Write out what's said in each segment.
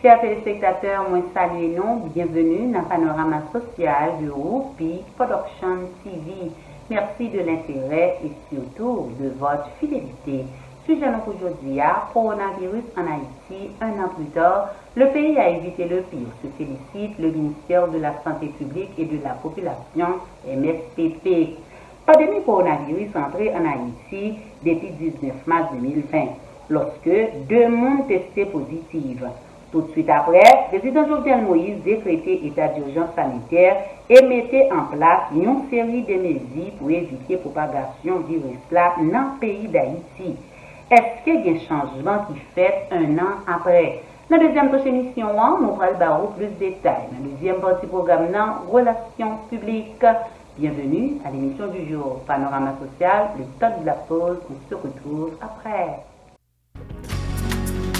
Chers téléspectateurs, moi saluez nous, bienvenue dans le panorama social de Roupi Production TV. Merci de l'intérêt et surtout de votre fidélité. Sujet aujourd'hui à coronavirus en Haïti, un an plus tard, le pays a évité le pire. Se félicite le ministère de la Santé publique et de la Population, MSPP. Pandémie coronavirus entrée en Haïti depuis 19 mars 2020, lorsque 2 mondes testés positifs. Tout de suite après, le président Jovenel Moïse décrétait état d'urgence sanitaire et mettait en place une série de mesures pour éviter la propagation du virus là dans le pays d'Haïti. Est-ce qu'il y a un changement qui fait un an après? Dans la deuxième émission, nous allons plus de détails. Dans la deuxième partie programme, relations publiques. Bienvenue à l'émission du jour, Panorama social, le temps de la pause, on se retrouve après.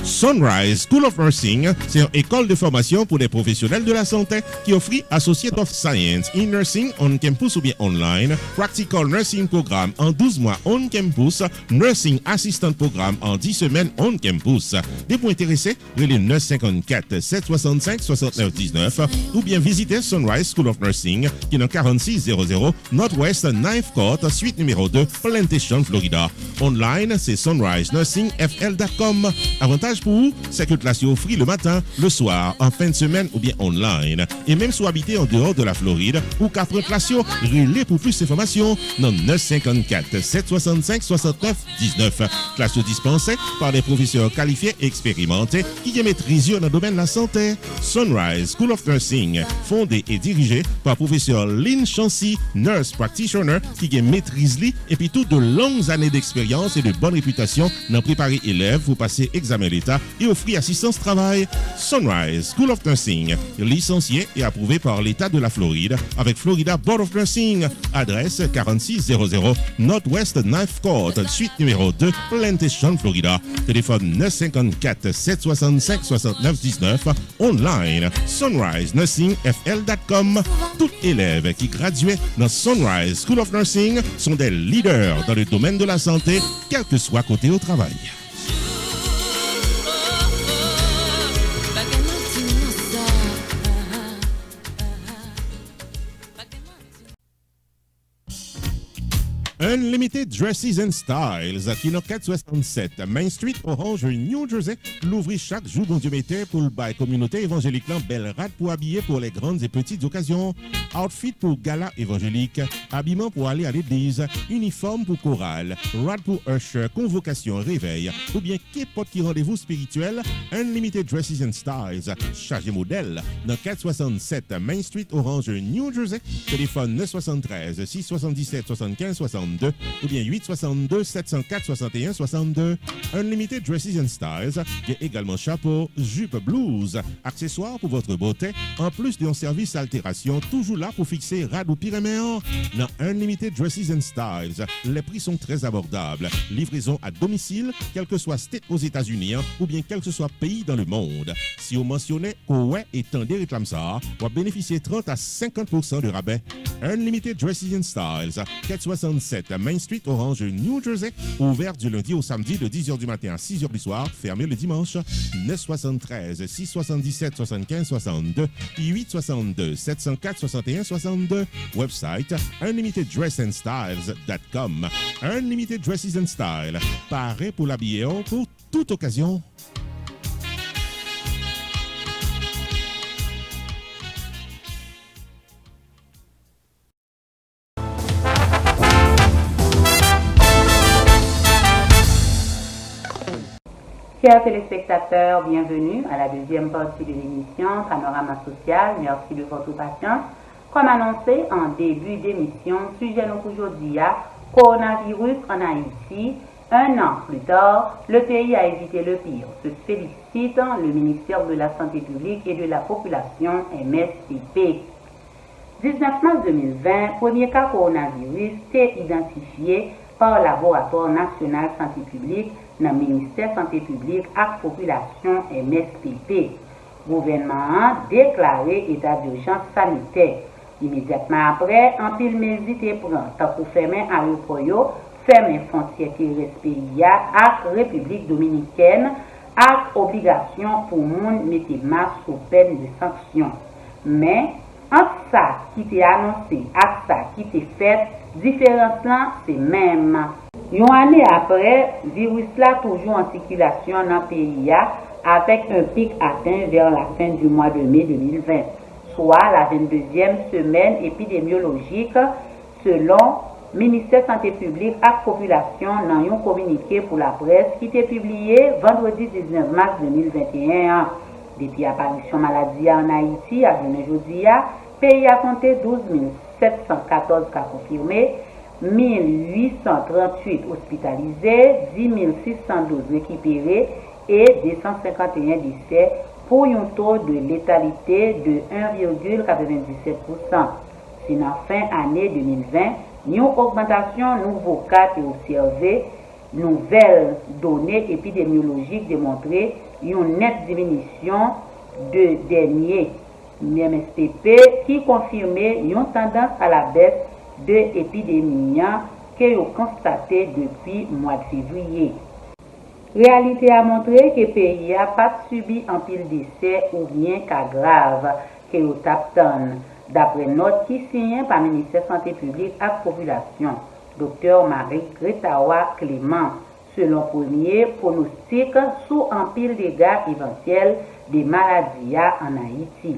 Sunrise School of Nursing, c'est une école de formation pour les professionnels de la santé qui offre Associate of Science in Nursing on campus ou bien online, Practical Nursing Programme en 12 mois on campus, Nursing Assistant Programme en 10 semaines on campus. Des points intéressés, relais 954 765 69 19 ou bien visitez Sunrise School of Nursing qui est dans 4600 Northwest 9th Court, suite numéro 2, Plantation, Florida. Online, c'est sunrisenursingfl.com. Avantage pour vous, c'est que classe est offre le matin, le soir, en fin de semaine ou bien online. Et même si vous habitez en dehors de la Floride ou qu'après classe, relais pour plus d'informations dans 954 765 69 19. Classe dispensée par des professeurs qualifiés et expérimentés qui maîtrisent dans le domaine de la santé. Sunrise School of Nursing, fondé et dirigé par professeur Lynn Chancy, nurse practitioner qui maîtrise et puis toutes de longues années d'expérience et de bonne réputation dans préparer élèves pour passer examen d'État et offrir assistance travail. Sunrise School of Nursing, licencié et approuvé par l'État de la Floride avec Florida Board of Nursing. Adresse 4600 Northwest 9th Court, suite numéro 2, Plantation, Florida. Téléphone 954 765 69 19. Online, sunrisenursingfl.com. Tout élève qui graduait dans Sunrise School of Nursing sont des leaders dans le domaine de la santé, quel que soit côté au travail. Unlimited Dresses and Styles, qui est 467 Main Street, Orange, New Jersey, l'ouvrit chaque jour bon Dieu mettait pour le bail communauté évangélique belle rate pour habiller pour les grandes et petites occasions, outfit pour gala évangélique, habillement pour aller à l'église, uniforme pour chorale, rad pour usher, convocation, réveil, ou bien qu'importe qui rendez-vous spirituel, Unlimited Dresses and Styles, chargé modèle, dans 467 Main Street, Orange, New Jersey, téléphone 973 677 75 62 ou bien 862 704 61 62. Unlimited Dresses and Styles, qui est également chapeau, jupe, blouse, accessoires pour votre beauté, en plus d'un service altération, toujours là pour fixer rad ou pyréméen. Dans Unlimited Dresses and Styles, les prix sont très abordables. Livraison à domicile, quel que soit state aux États-Unis ou bien quel que soit pays dans le monde. Si vous mentionnez ouais et tendez réclame ça, vous bénéficiez 30 à 50% de rabais. Unlimited Dresses and Styles, 467 Main Street, Orange, New Jersey, ouvert du lundi au samedi de 10h du matin à 6h du soir, fermé le dimanche. 973 677 75 62 et 862 704 61 62. Website unlimiteddressandstyles.com. Unlimited Dresses and Style, paré pour l'habiller pour toute occasion. Chers téléspectateurs, bienvenue à la deuxième partie de l'émission Panorama social. Merci de votre patience. Comme annoncé en début d'émission, sujet nous aujourd'hui à coronavirus en Haïti. Un an plus tard, le pays a évité le pire. Se félicite le ministère de la Santé publique et de la Population, MSPP. 19 mars 2020, premier cas coronavirus est identifié par le Laboratoire national santé publique dans le ministère santé publique et population MSPP. Le gouvernement a déclaré état d'urgence sanitaire. Immédiatement après, un pile mesure est pris pour fermer l'aéroport, fermer frontière qui reste pays à République dominicaine, ak obligation pour moun mette masque sous peine de sanction. Mais entre ça qui était annoncé ak ça qui était fait, différence là c'est même. Une année après, virus là toujours en circulation dans le pays avec un pic atteint vers la fin du mois de mai 2020, soit la 22e semaine épidémiologique selon ministère Santé publique et population dans un communiqué pour la presse qui était publié vendredi 19 mars 2021. Depuis l'apparition maladie en Haïti, à aujourd'hui, le pays a compté 12 714 cas confirmés, 1838 hospitalisés, 10 612 récupérés et 251 décès pour un taux de létalité de 1,97%. C'est en fin année 2020, une augmentation nouveau cas est observée, nouvelles données épidémiologiques démontrent une nette diminution de dernier MSPP qui confirmait une tendance à la baisse de l'épidémie que nous constaté depuis le mois de février. Réalité a montré que le pays n'a pas subi un pile décès ou bien cas grave que nous tapons. D'après note qui signe par le ministère de la Santé publique et de la population, Dr Marie Gretawa Clément, selon premier pronostic sous un pile dégâts éventuels des maladies en Haïti.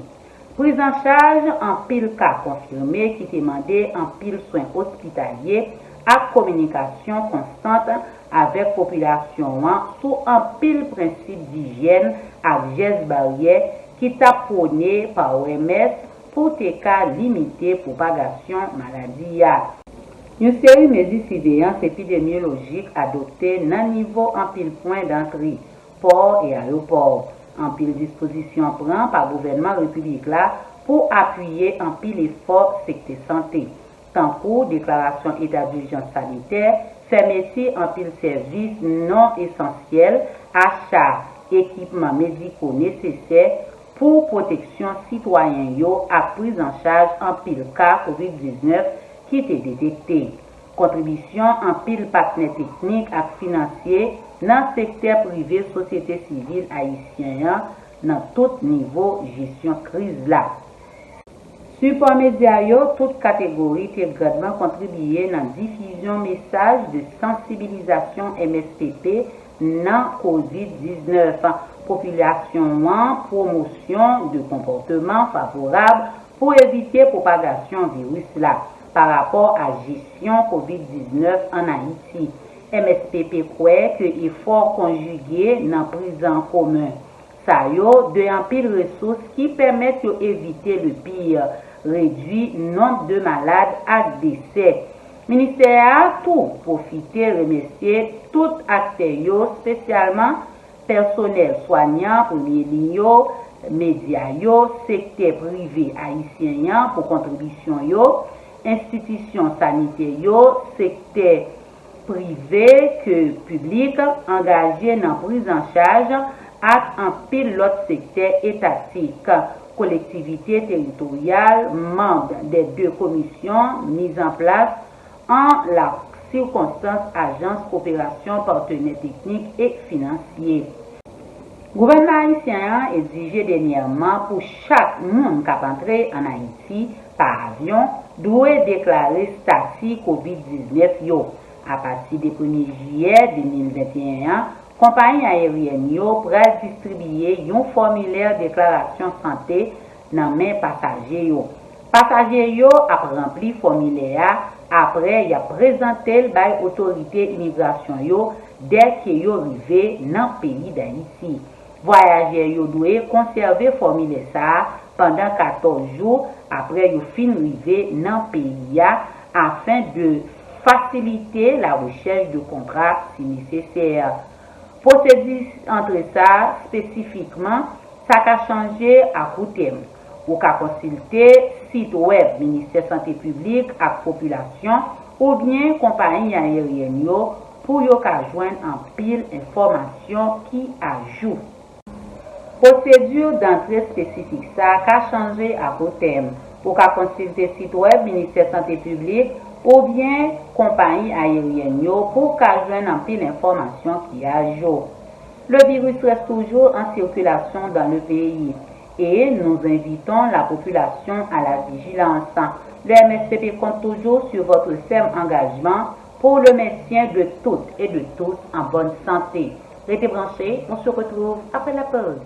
Prise en charge en pile cas confirmé qui demandait en pile soins hospitaliers à communication constante avec la population sous un pile principe d'hygiène à gestes barrières qui taponné par OMS pour tes cas limiter propagation maladie. Une série de mesures de surveillance épidémiologique adoptées dans niveau en pile point d'entrée, port et aéroport. En pile disposition prend par le gouvernement républicain là pour appuyer en pile effort secteur santé. Tant pour déclaration état d'urgence sanitaire, fermeture en pile services non essentiels, achat équipements médicaux nécessaires pour protection citoyen yo à prise en charge en pile cas COVID-19 qui était détecté. Contribution en pile partenaire technique et financier dans le secteur privé société civile haïtienne dans tout niveau gestion crise là. Support média yo, toute catégorie te grandement contribué dans la diffusion message de sensibilisation MSPP dans COVID-19. Population en promotion de comportements favorables pour éviter propagation virus là par rapport à gestion COVID-19 en Haïti. MSPP croit que effort conjugué dans prise en commun. Ça yo de un pile ressources qui permettent d'éviter le pire, réduit nombre de malades à décès. Ministère a tout profité remercier tout acteurs spécialement personnel soignant, premier ligne, médias, secteur privé haïtien pour contribution, institutions sanitaires, secteur privé que public engagé dans la prise en charge et en pile l'autre secteur étatique, collectivité territoriale, membres des deux commissions mises en place en la circonstance agence coopération partenaires techniques et financiers. Le gouvernement haïtien a exigé dernièrement pour chaque monde qui a entré en Haïti par avion doit déclarer statut COVID-19 à partir du 1er juillet 2021. Compagnie aérienne pourra distribuer un formulaire déclaration santé dans les mains passagers. Passagers a rempli le formulaire après il a présenté par l'autorité immigration dès qu'ils sont arrivés dans le pays d'Haïti. Voyageurs doivent conserver le formulaire ça pendant 14 jours après qu'ils fin arrivé dans le pays afin de faciliter la recherche de contrat si nécessaire. Procédure entre ça spécifiquement, ça a changé à court terme. Ou qu'à consulter site web ministère Santé publique à population ou bien compagnie aérienne pour yo ka joindre en pile information qui ajoute. Procédure d'entrée spécifique ça a changé à court terme. Ou qu'à consulter site web ministère Santé publique ou bien compagnie aérienne pour ka joindre en pile information qui ajoute. Le virus reste toujours en circulation dans le pays et nous invitons la population à la vigilance. Le MSPP compte toujours sur votre ferme engagement pour le maintien de toutes et de tous en bonne santé. Restez branchés, on se retrouve après la pause.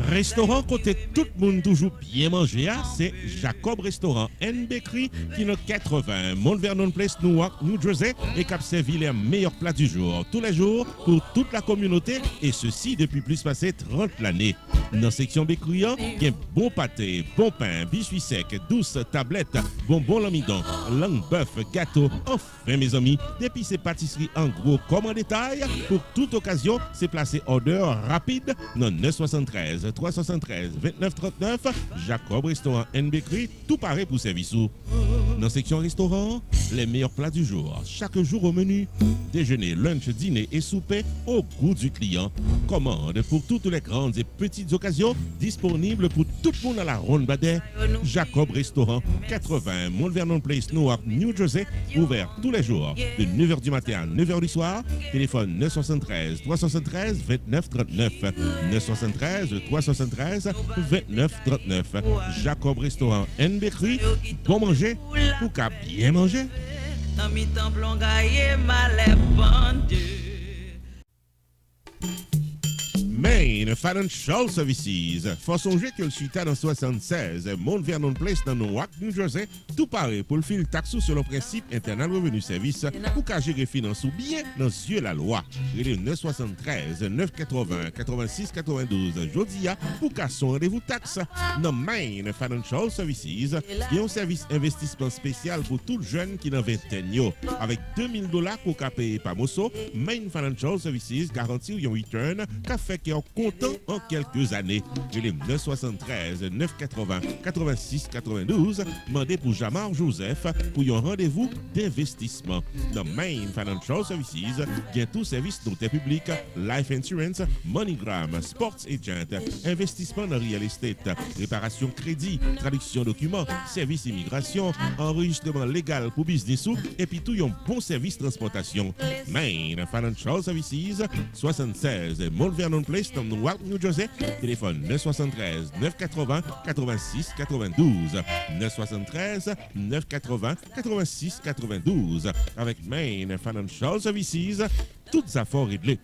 Restaurant côté tout le monde toujours bien manger, c'est Jacob Restaurant and Bakery qui est 80 Mount Vernon Place, Newark, New Jersey et qui a servi les meilleurs plats du jour, tous les jours pour toute la communauté et ceci depuis plus passé 30 l'année. Dans la section bakery, il y a bon pâté, bon pain, biscuits secs, douces tablettes, bonbons l'amidon, langue bœuf, gâteau. Enfin mes amis, depuis ces pâtisseries en gros comme en détail, pour toute occasion, c'est placé order rapide dans 973 373 2939 Jacob Restaurant and Bakery, tout pareil pour service. Dans la section restaurant, les meilleurs plats du jour, chaque jour au menu, déjeuner, lunch, dîner et souper au goût du client. Commande pour toutes les grandes et petites occasions, disponible pour tout le monde à la ronde Badet. Jacob Restaurant, 80 Mount Vernon Place, Newark, New Jersey, ouvert tous les jours de 9h du matin à 9h du soir. Téléphone 973 373 2939 973 373 2939 Jacob Restaurant and Bakery, bon manger pour qu'à bien manger. Main Financial Services. Faut songer que le suite dans 76, Mount Vernon Place dans Newark, New Jersey, tout pareil pour le fil taxe sur le principe internal revenu service pour qu'à gérer finance ou bien dans yeux la loi. Il est 973 980 86 92 Jodia pour qu'à son rendez-vous taxe. Dans Main Financial Services, il y a un service investissement spécial pour tout jeune qui n'a vingtaine yo. Avec $2000 pour qu'à payer par Mosso, Main Financial Services garantit un return qu'a fait qui est content en quelques années. Il est 973 980 86 92. Mandez pour Jamar Joseph pour un rendez-vous d'investissement. Dans Main Financial Services, il y a tout service noté public, life insurance, MoneyGram, sports agent, investissement dans real estate, réparation crédit, traduction documents, service immigration, enregistrement légal pour business et puis tout un bon service transportation. Main Financial Services, 76 Mount Vernon Place, dans Newark, New Jersey. Téléphone 973 980 86 92 973 980 86 92. Avec Main Financial Services, toutes affaires réglées.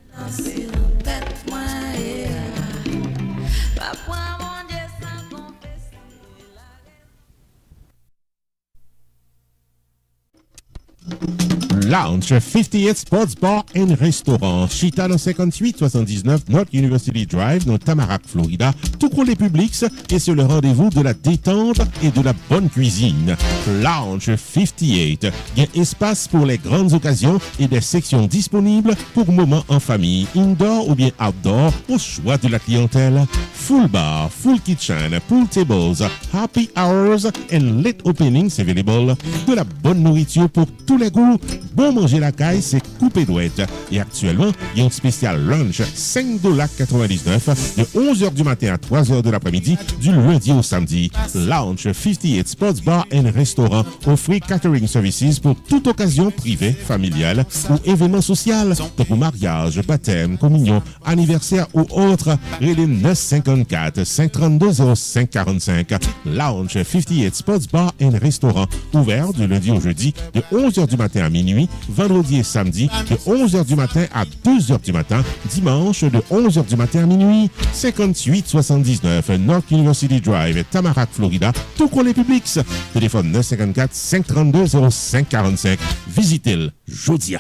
Lounge 58 Sports Bar and Restaurant, Chita dans 5879 North University Drive, dans Tamarack, Florida, tout pour les publics et c'est le rendez-vous de la détente et de la bonne cuisine. Lounge 58, il y a espace pour les grandes occasions et des sections disponibles pour moments en famille, indoor ou bien outdoor, au choix de la clientèle. Full bar, full kitchen, pool tables, happy hours and late openings available. De la bonne nourriture pour tous les goûts. Bon manger la caille, c'est coupé douette. Et actuellement, il y a un spécial lunch, $5,99 de 11h du matin à 3h de l'après-midi, du lundi au samedi. Lounge 58 Sports Bar and Restaurant offre catering services pour toute occasion privée, familiale ou événement social, pour mariage, baptême, communion, anniversaire ou autre. Relais 954 532 0545. Lounge 58 Sports Bar and Restaurant, ouvert du lundi au jeudi de 11h du matin à minuit, vendredi et samedi de 11h du matin à 2h du matin, dimanche de 11h du matin à minuit. 5879 North University Drive, Tamarack, Florida, tout pour les publics. Téléphone 954 532 0545. Visitez-le Jodia.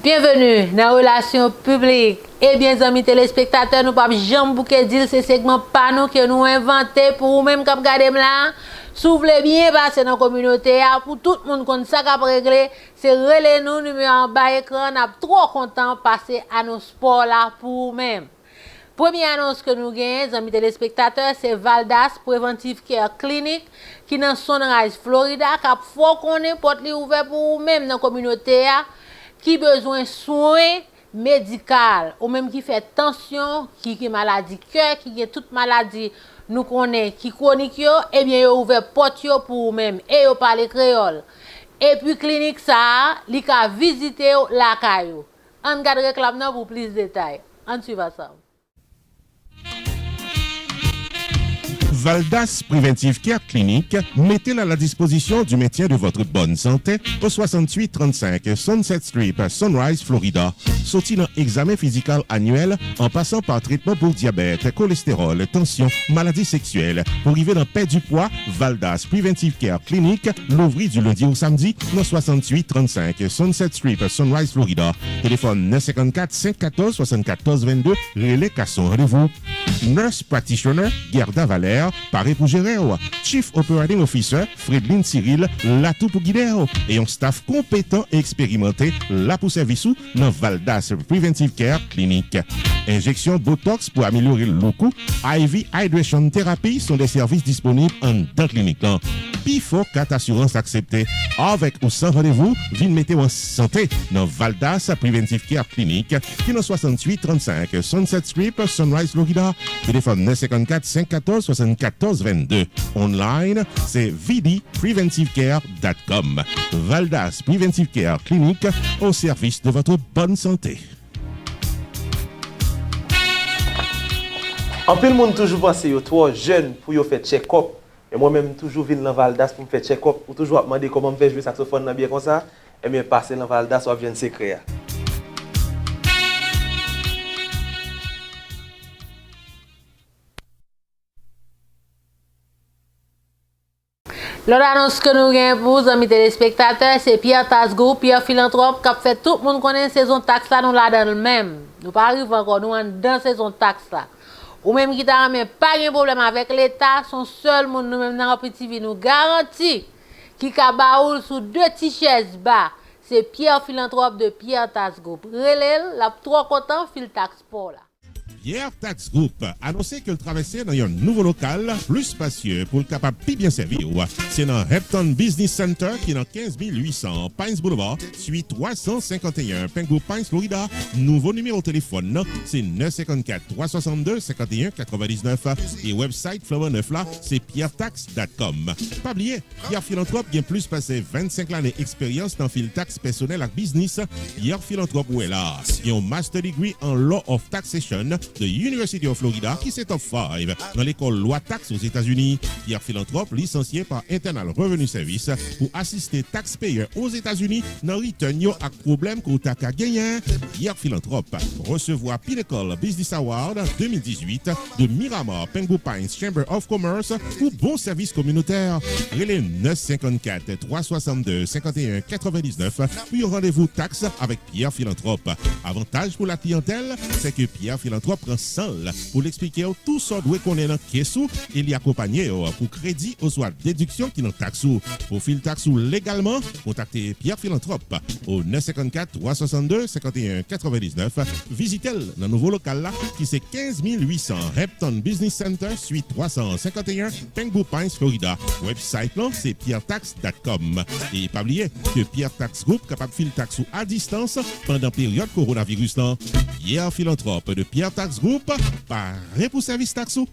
Bienvenue dans la relation publique. Eh bien, amis téléspectateurs, nous pas jamais bouquet dire ce segment pas nous que nous inventé pour vous-même qui regardez là. Si vous voulez bien passer dans la communauté, pour tout le monde comme ça qui a réglé, c'est relais nous numéro en bas écran. On a trop content de passer à nos sports là pour vous-même. Première annonce que nous gagnons, amis téléspectateurs, c'est Valdas Preventive Care Clinic qui est dans Sunrise, Florida, qui a fort qu'on est porte ouvert pour vous-même dans la communauté qui besoin de soins médicaux, ou même qui fait tension, qui maladie cœur, qui a toute maladie nous connaît, qui chronique, eh bien, vous ouvert porte pour vous-même et vous parlez créole. Et puis, clinique ça, li ka visiter la caillou. On garde réclame pour plus de détails. On suit ça. Valdas Preventive Care Clinic, mettez-la à la disposition du maintien de votre bonne santé au 6835 Sunset Strip, Sunrise, Florida. Sorti dans examen physique annuel en passant par traitement pour diabète, cholestérol, tension, maladies sexuelles. Pour arriver dans paix du poids, Valdas Preventive Care Clinic, l'ouvrit du lundi au samedi dans 6835 Sunset Strip, Sunrise, Florida. Téléphone 954 514 74 22, relais Casson, rendez-vous. Nurse Practitioner, Gerda Valère, paré pour gérer, Chief Operating Officer, Fredline Cyril, là tout pour guider, et un staff compétent et expérimenté, là pour service dans Valdas Preventive Care Clinic. Injection Botox pour améliorer le look, IV Hydration Therapy sont des services disponibles en dans clinique. Puis faut 4 assurances acceptées. Avec ou sans rendez-vous, viens mettre en santé dans Valdas Preventive Care Clinic, qui est dans 6835 Sunset Strip, Sunrise, Florida. Téléphone 954 514 74 22. Online, c'est vdpreventivecare.com. Valdas Preventive Care Clinic, au service de votre bonne santé. En peu le monde toujours pense yo trop jeune pour yo faire check-up. Et moi-même toujours vinn dans Valdas pour me faire check-up, ou toujours demander comment me faire jouer saxophone dans bien comme ça. Et bien passer dans Valdas ou vient secret. L'autre annonce que nous avons pour vous, amis téléspectateurs, c'est Pierre Tasgou, Pierre Philanthrope, qui a fait tout le monde connaître saison taxe là, nous là dans le même. Nous pas arrivons encore, nous dans saison taxe là. Ou même qui t'a pas de problème avec l'État, son seul monde nous même dans la petite vie nous garantit qui ka baoul sous 2 petites chaises bas. C'est Pierre Philanthrope de Pierre Tasgou. Relève, la trop content fil taxe pour là. Pierre Tax Group a annoncé qu'elle traversait dans un nouveau local plus spacieux pour le capable de bien servir. C'est dans Hampton Business Center qui est dans 15800 Pines Boulevard, suite 351 Pengu Pines, Florida. Nouveau numéro de téléphone, c'est 954 362 51 99 et website Flower 9 là, c'est pierretax.com. Pas oublier, Pierre Philanthrope qui a plus passé 25 ans d'expérience dans le tax personnel et business. Pierre Philanthrope où est là. Il a un master degree en Law of Taxation de University of Florida qui c'est top 5 dans l'école loi taxe aux États-Unis. Pierre Philanthrope, licencié par Internal Revenue Service pour assister taxpayers aux États-Unis dans return yo ak problème qu'on t'a gagné. Pierre Philanthrope recevoir Pinnacle Business Award 2018 de Miramar Pengu Pines Chamber of Commerce pour bon service communautaire. Relais 954 362 51 99 puis rendez-vous taxe avec Pierre Philanthrope. Avantage pour la clientèle, c'est que Pierre Philanthrope prend seul pour l'expliquer tout ce doit qu'on est dans caisse et l'y accompagner pour crédit ou soit déduction qui dans taxe. Pour fil taxe légalement, contactez Pierre Philanthrope au 954 362 51 99. Visitez le nouveau local là qui c'est 15800 Hampton Business Center suite 351 Pengu Pines, Florida. Website là c'est pierretax.com. Et pas oublier que Pierre Tax Group capable fil taxe à distance pendant période coronavirus là. Pierre Philanthrope de Pierre Tax Group, paré pour service taxo.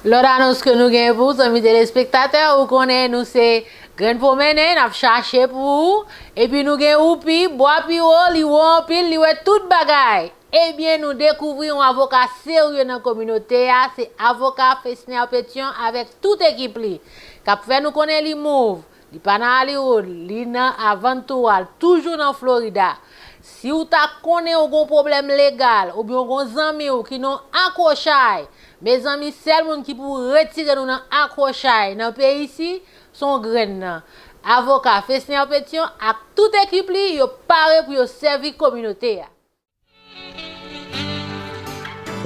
L'autre annonce que nous avons pour vous, amis téléspectateurs, vous connaissez, nous c'est Grain pour mener, nous avons cherché pour vous, et puis nous avons oupi, bois pio, li wampil, li tout bagaille. Eh bien, nous découvrons un avocat sérieux dans la communauté, c'est avocat Fesner Pétion avec toute équipe li. Cap fait nous connaître li move, li pas dans Hollywood, li dans Aventura, toujours dans Florida. Si vous connaissez un problème légal ou bien un ami qui n'ont accrochage, mes amis, seul monde qui pour retirer nous dans accrochage dans le pays ici, sont graines. Avocat Fesner Pétion avec toute équipe li, yo paré pour servir communauté.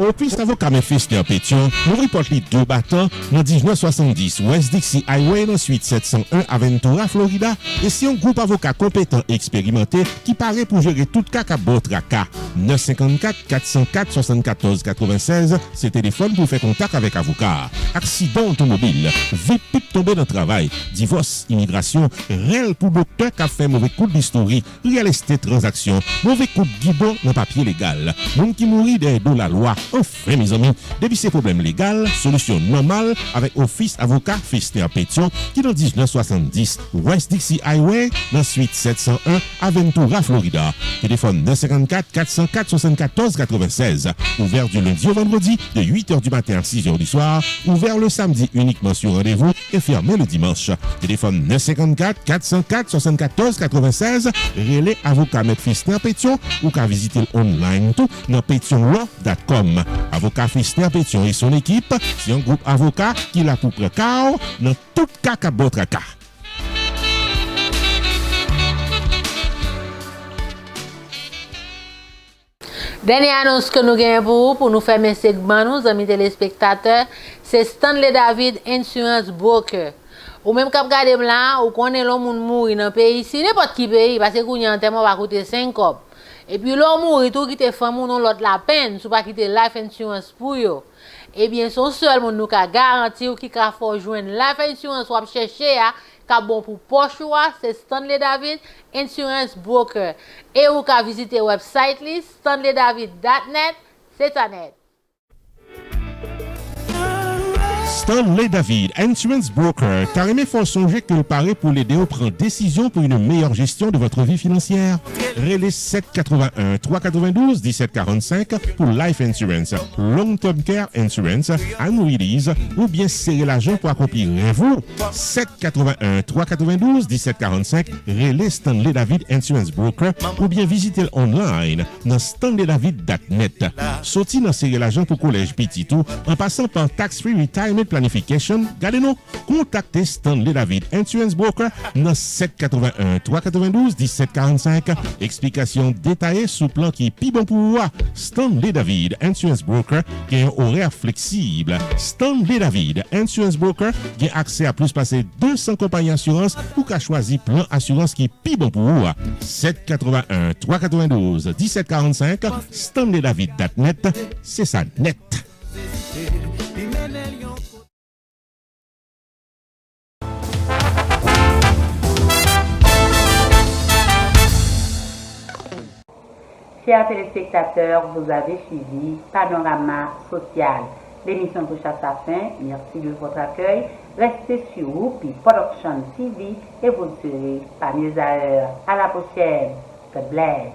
Office avocat Mephister Pétion, nous reporte les 2 battants dans 1970 West Dixie Highway dans suite 701 Aventura, Florida, et c'est un groupe avocat compétent et expérimenté qui paraît pour gérer tout cas à Botraka. 954 404 74 96, c'est téléphone pour faire contact avec avocat. Accident automobile, VIP tombé dans le travail, divorce, immigration, réel pour docteur qui a fait mauvais coup d'historique, real estate transaction, mauvais coup de guidon dans papier légal. Monde qui mourit de la loi. Enfin, mes amis, depuis ces problèmes légaux, solution normale avec Office avocat Fister Pétion qui dans 1970 West Dixie Highway dans suite 701 Aventura, Florida. Téléphone 954 404 74 96. Ouvert du lundi au vendredi de 8h du matin à 6h du soir. Ouvert le samedi uniquement sur rendez-vous et fermé le dimanche. Téléphone 954 404 74 96. Relais avocat Maître Fister Pétion ou qu'à visiter online tout dans pétionlaw.com. Avocat Fister Pétion et son équipe, c'est un groupe avocat qui l'a pour précaire dans tout cas à votre cas. Dernière annonce que nous avons pour nous faire un segment, nous, amis téléspectateurs, c'est Stanley David Insurance Broker. Ou même quand vous regardez là, ou connaissez l'homme mourir dans le pays, ici, n'importe qui pays, parce que vous avez un thème va coûter 5 cop. Et puis l'homme mourir, tout qui te femme ou non l'autre la peine, si vous pas quitter life insurance pour eux. Eh bien, son seul monde nous a garanti ou qui a fait joindre life insurance ou chercher à bon pour poche c'est Stanley David Insurance Broker. Et ou ka visiter website li stanleydavid.net, c'est ça net. Stanley David Insurance Broker, carrément faut songer que le paraît pour l'aider à prendre décision pour une meilleure gestion de votre vie financière. Relais 781 392 1745 pour Life Insurance, Long Term Care Insurance, Annuities ou bien serrer l'argent pour accomplir vous. 781 392 1745 Relais Stanley David Insurance Broker ou bien visiter online dans stanleydavid.net. Sorti dans serrer l'argent pour collège petit tout en passant par Tax Free Retirement Planification, gardez-nous, contactez Stanley David Insurance Broker dans 781 392 1745. Explication détaillée sous plan qui est plus bon pour vous. Stanley David Insurance Broker qui a un horaire flexible. Stanley David Insurance Broker qui a accès à plus passer 200 compagnies d'assurance ou qu'à choisir plan assurance qui est plus bon pour vous. 781 392 1745 stanleydavid.net, c'est ça net. Chers téléspectateurs, vous avez suivi Panorama Social. L'émission touche à sa fin. Merci de votre accueil. Restez sur Whoopi Production TV et vous ne serez pas mieux à l'heure. À la prochaine. God bless.